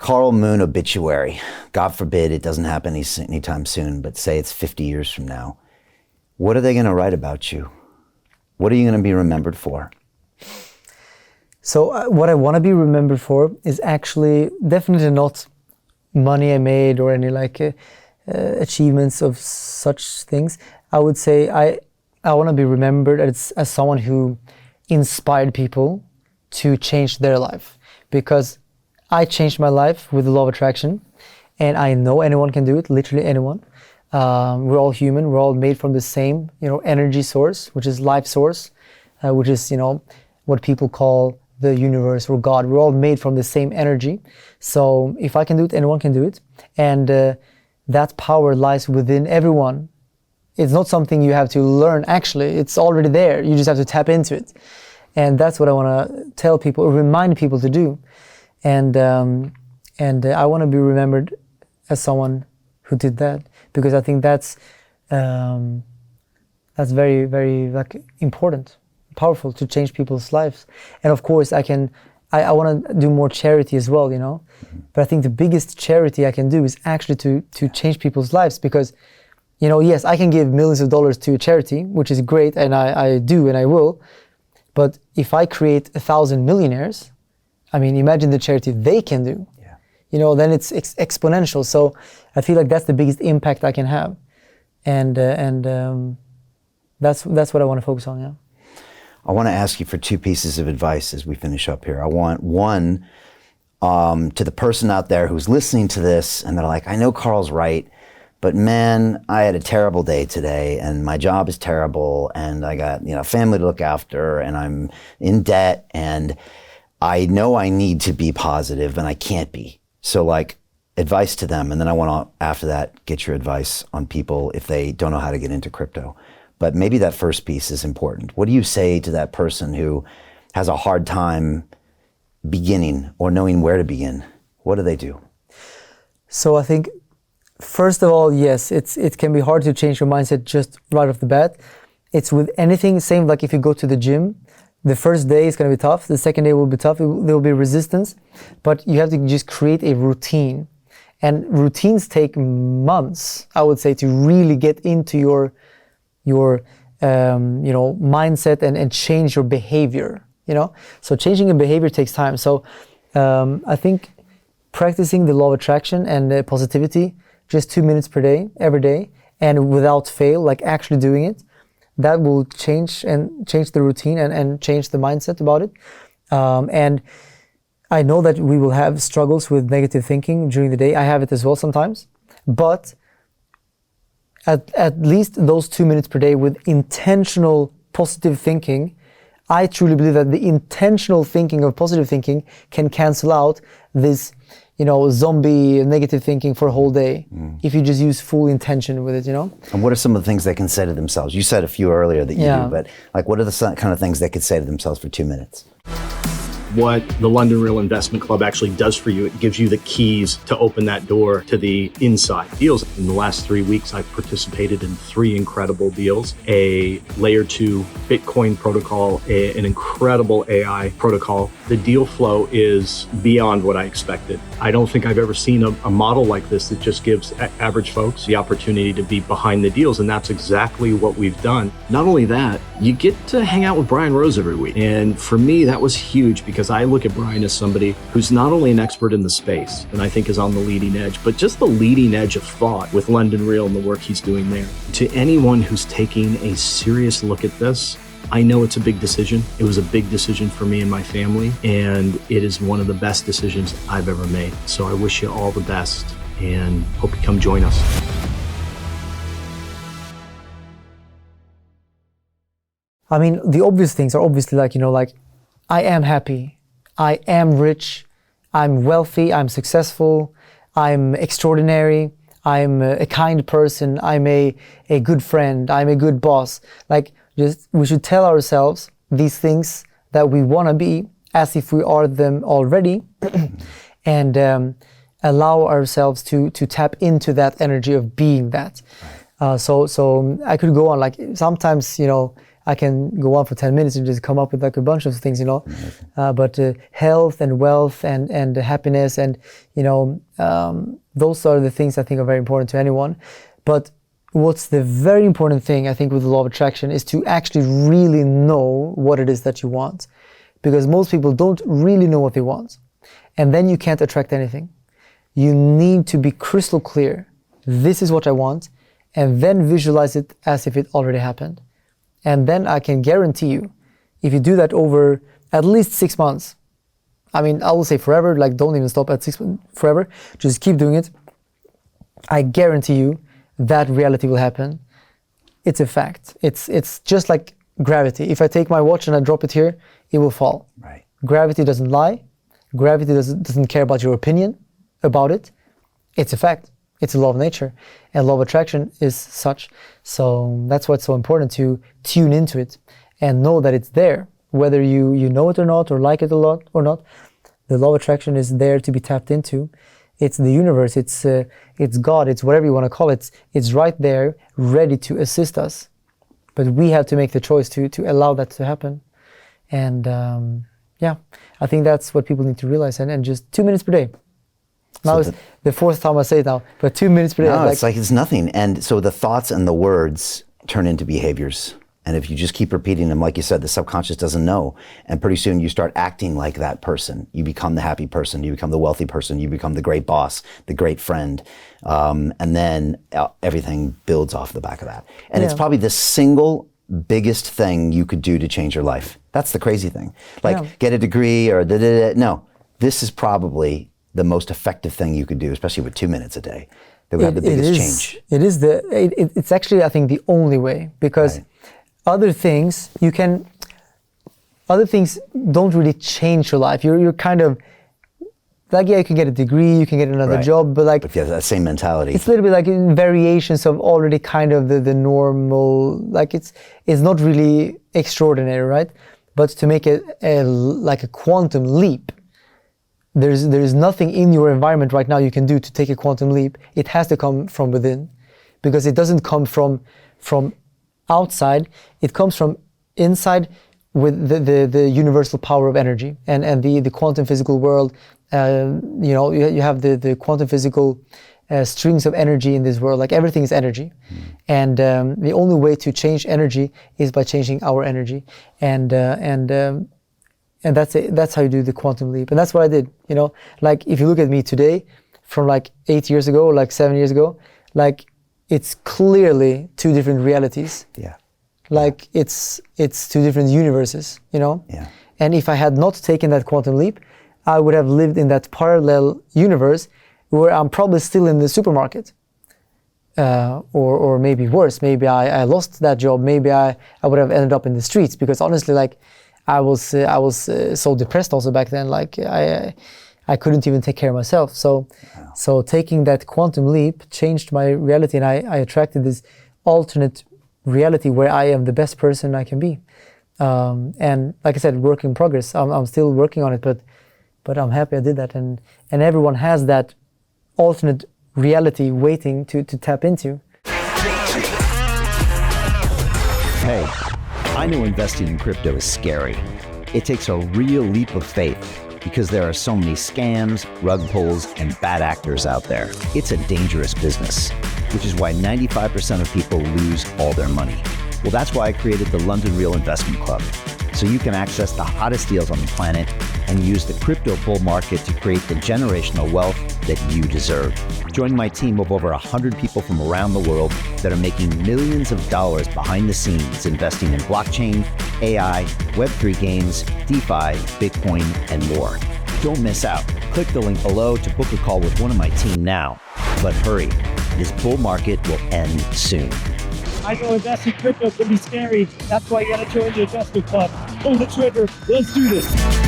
Carl Moon obituary. God forbid it doesn't happen anytime soon, but say it's 50 years from now. What are they going to write about you? What are you going to be remembered for? So what I want to be remembered for is actually definitely not money I made or any achievements of such things. I would say I want to be remembered as someone who inspired people to change their life, because I changed my life with the law of attraction, and I know anyone can do it, literally anyone. We're all human, we're all made from the same, energy source, which is life source, which is, what people call the universe or God. We're all made from the same energy. So if I can do it, anyone can do it. And that power lies within everyone. It's not something you have to learn, actually. It's already there. You just have to tap into it. And that's what I want to tell people, or remind people to do. And I want to be remembered as someone who did that, because I think that's very, very important, powerful to change people's lives. And of course, I want to do more charity as well, But I think the biggest charity I can do is actually to change people's lives, because, yes, I can give millions of dollars to a charity, which is great, and I do and I will. But if I create 1,000 millionaires, imagine the charity they can do. Yeah. Then it's exponential. So I feel like that's the biggest impact I can have, and that's what I want to focus on. Yeah. I want to ask you for two pieces of advice as we finish up here. I want one to the person out there who's listening to this and they're like, I know Carl's right, but man, I had a terrible day today and my job is terrible and I got, family to look after and I'm in debt and I know I need to be positive and I can't be. So advice to them. And then I want to, after that, get your advice on people if they don't know how to get into crypto. But maybe that first piece is important. What do you say to that person who has a hard time beginning or knowing where to begin? What do they do? So I think, first of all, yes, it can be hard to change your mindset just right off the bat. It's with anything, same like if you go to the gym, the first day is going to be tough, the second day will be tough, there will be resistance, but you have to just create a routine. And routines take months, I would say, to really get into your mindset and change your behavior, So changing a behavior takes time. So I think practicing the law of attraction and positivity, just 2 minutes per day, every day, and without fail, actually doing it, that will change the routine and change the mindset about it. And I know that we will have struggles with negative thinking during the day. I have it as well sometimes, but at least those 2 minutes per day with intentional positive thinking, I truly believe that the intentional thinking of positive thinking can cancel out this, zombie negative thinking for a whole day. If you just use full intention with it, And what are some of the things they can say to themselves? You said a few earlier that you do, but what are the kind of things they could say to themselves for 2 minutes? What the London Real Investment Club actually does for you, it gives you the keys to open that door to the inside deals. In the last 3 weeks, I've participated in 3 incredible deals: a layer 2 Bitcoin protocol, an incredible AI protocol. The deal flow is beyond what I expected. I don't think I've ever seen a model like this that just gives average folks the opportunity to be behind the deals, and that's exactly what we've done. Not only that, you get to hang out with Brian Rose every week, and for me, that was huge because I look at Brian as somebody who's not only an expert in the space, and I think is on the leading edge, but just the leading edge of thought with London Real and the work he's doing there. To anyone who's taking a serious look at this, I know it's a big decision. It was a big decision for me and my family, and it is one of the best decisions I've ever made. So I wish you all the best and hope you come join us. The obvious things are obviously I am happy, I am rich, I'm wealthy, I'm successful, I'm extraordinary, I'm a kind person, I'm a good friend, I'm a good boss. We should tell ourselves these things that we want to be as if we are them already, and allow ourselves to tap into that energy of being that. So I could go on, sometimes, I can go on for 10 minutes and just come up with like a bunch of things, you know. But health and wealth and happiness and, you know, those are the things I think are very important to anyone. But what's the very important thing I think with the law of attraction is to actually really know what it is that you want. Because most people don't really know what they want. And then you can't attract anything. You need to be crystal clear. This is what I want. And then visualize it as if it already happened. And then I can guarantee you, if you do that over at least 6 months, I mean, I will say forever, like don't even stop at 6 months, forever, just keep doing it. I guarantee you that reality will happen. It's a fact. It's just like gravity. If I take my watch and I drop it here, it will fall. Right. Gravity doesn't lie. Gravity doesn't care about your opinion about it. It's a fact. It's a law of nature, and law of attraction is such. So that's why it's so important to tune into it and know that it's there, whether you know it or not, or like it a lot or not. The law of attraction is there to be tapped into. It's the universe. It's God. It's whatever you want to call it. It's right there, ready to assist us. But we have to make the choice to allow that to happen. And yeah, I think that's what people need to realize. And just 2 minutes per day. Now it's the fourth time I say it now, but 2 minutes per day. No, it's like it's nothing. And so the thoughts and the words turn into behaviors. And if you just keep repeating them, like you said, the subconscious doesn't know. And pretty soon you start acting like that person. You become the happy person. You become the wealthy person. You become the great boss, the great friend. And then everything builds off the back of that. And it's probably the single biggest thing you could do to change your life. That's the crazy thing. Like get a degree or no. This is probably the most effective thing you could do, especially with 2 minings a day, that would have the biggest change. It's actually, I think, the only way, because other things don't really change your life. You're kind of like, you can get a degree, you can get another job, but yeah, that same mentality. It's a little bit like variations of already kind of the normal, like it's not really extraordinary, right? But to make it like a quantum leap, there's nothing in your environment right now you can do to take a quantum leap. It has to come from within, because it doesn't come from outside. It comes from inside with the universal power of energy and the quantum physical world. You know, you have the quantum physical strings of energy in this world. Like everything is energy, and the only way to change energy is by changing our energy. And that's how you do the quantum leap. And that's what I did, you know. Like if you look at me today from like 8 years ago or like 7 years ago, like it's clearly two different realities. Yeah. Like it's two different universes, you know. Yeah. And if I had not taken that quantum leap, I would have lived in that parallel universe where I'm probably still in the supermarket. Or maybe worse, maybe I lost that job, maybe I would have ended up in the streets, because honestly, like I was so depressed also back then. Like I couldn't even take care of myself. So taking that quantum leap changed my reality, and I attracted this alternate reality where I am the best person I can be. And like I said, work in progress. I'm still working on it, but I'm happy I did that. And everyone has that alternate reality waiting to tap into. Hey, I know investing in crypto is scary. It takes a real leap of faith because there are so many scams, rug pulls, and bad actors out there. It's a dangerous business, which is why 95% of people lose all their money. Well, that's why I created the London Real Investment Club, so you can access the hottest deals on the planet and use the crypto bull market to create the generational wealth that you deserve. Join my team of over 100 people from around the world that are making millions of dollars behind the scenes investing in blockchain, AI, Web3 games, DeFi, Bitcoin, and more. Don't miss out. Click the link below to book a call with one of my team now. But hurry, this bull market will end soon. I know investing in crypto can be scary. That's why you gotta join the investment club. Pull the trigger. Let's do this.